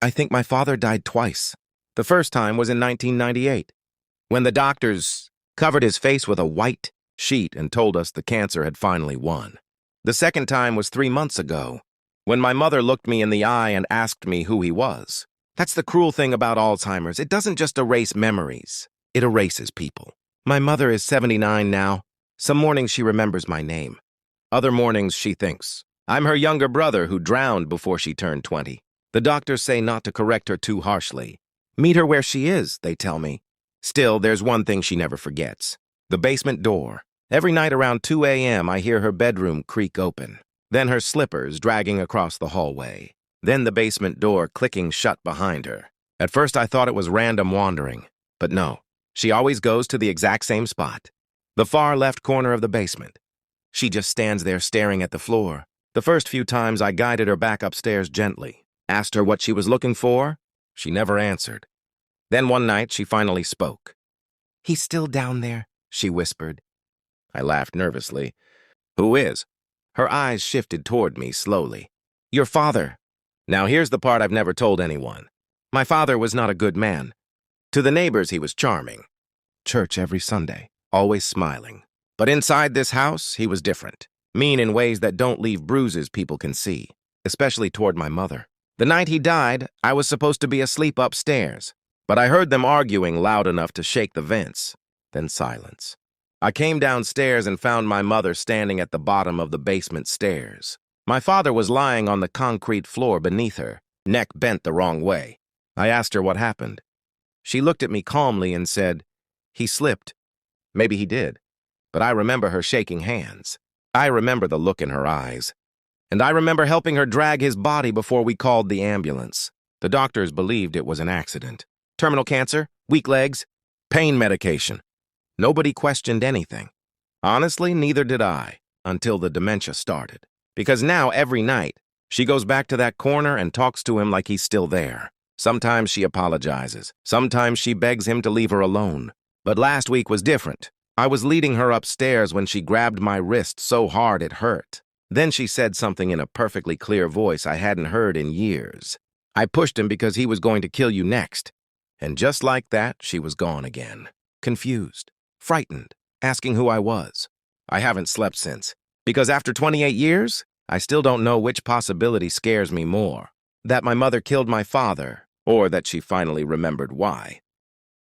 I think my father died twice. The first time was in 1998, when the doctors covered his face with a white sheet and told us the cancer had finally won. The second time was 3 months ago, when my mother looked me in the eye and asked me who he was. That's the cruel thing about Alzheimer's. It doesn't just erase memories. It erases people. My mother is 79 now. Some mornings she remembers my name. Other mornings she thinks I'm her younger brother who drowned before she turned 20. The doctors say not to correct her too harshly. Meet her where she is, they tell me. Still, there's one thing she never forgets. The basement door. Every night around 2 a.m. I hear her bedroom creak open. Then her slippers dragging across the hallway. Then the basement door clicking shut behind her. At first I thought it was random wandering. But no, she always goes to the exact same spot. The far left corner of the basement. She just stands there staring at the floor. The first few times I guided her back upstairs gently. Asked her what she was looking for. She never answered. Then one night she finally spoke. "He's still down there," she whispered. I laughed nervously. "Who is?" Her eyes shifted toward me slowly. "Your father." Now here's the part I've never told anyone. My father was not a good man. To the neighbors he was charming. Church every Sunday, always smiling. But inside this house, he was different. Mean in ways that don't leave bruises people can see, especially toward my mother. The night he died, I was supposed to be asleep upstairs, but I heard them arguing loud enough to shake the vents. Then silence. I came downstairs and found my mother standing at the bottom of the basement stairs. My father was lying on the concrete floor beneath her, neck bent the wrong way. I asked her what happened. She looked at me calmly and said, "He slipped." Maybe he did, but I remember her shaking hands. I remember the look in her eyes. And I remember helping her drag his body before we called the ambulance. The doctors believed it was an accident. Terminal cancer, weak legs, pain medication. Nobody questioned anything. Honestly, neither did I, until the dementia started. Because now, every night, she goes back to that corner and talks to him like he's still there. Sometimes she apologizes. Sometimes she begs him to leave her alone. But last week was different. I was leading her upstairs when she grabbed my wrist so hard it hurt. Then she said something in a perfectly clear voice I hadn't heard in years. "I pushed him because he was going to kill you next." And just like that, she was gone again. Confused. Frightened, asking who I was. I haven't slept since, because after 28 years, I still don't know which possibility scares me more. That my mother killed my father, or that she finally remembered why.